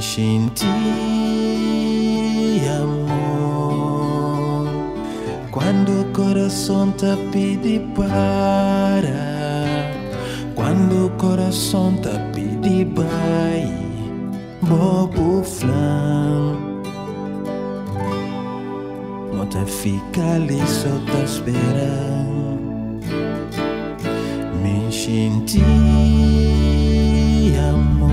senti amor quando o coração te pede para, quando o coração te pede vai, bobo flan, não te fica ali só te esperando. Me senti amor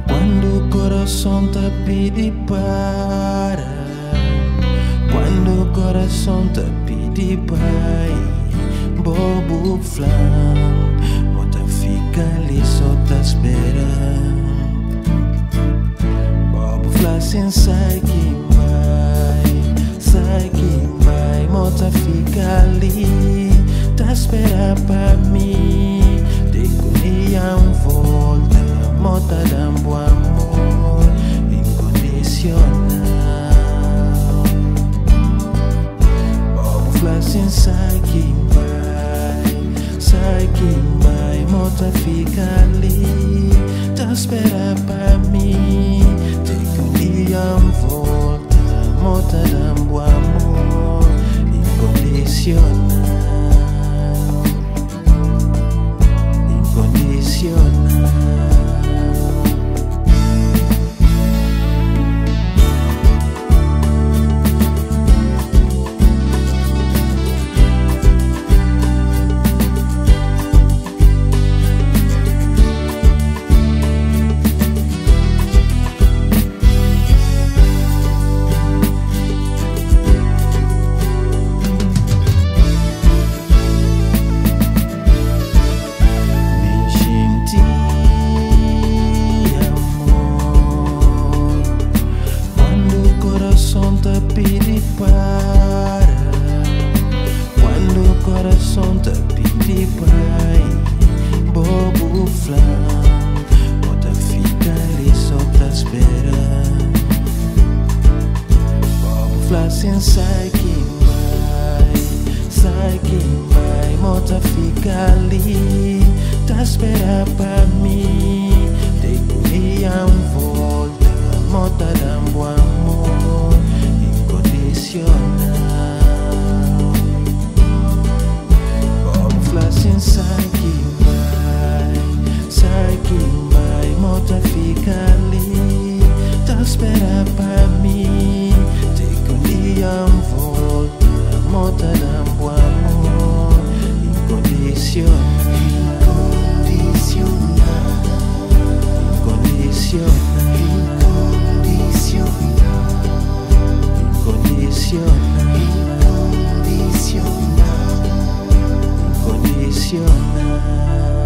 quando o coração te pede para, quando o coração te pede vai, bobo flan, não te fica ali só te esperando. Bobo flan sem sai que vai, não te fica ali te espera pra mim, te colhia volta, mota dando amor incondicional. Bobo flashin sai que vai, mota fica ali, te espera pra mim, te colhia volta, mota dando amor incondicional. Quando o coração te pede vai, bobo flan, bota fica ali só te esperando. Bobo flan sem sai que vai, bota fica ali, te espera pra mim, te colhia volta, bota dando amor incondicional. Bobo flashin sai que vai, mota fica ali, te espera pra mim, te colhia volta, mota dando amor incondicional. Incondicional.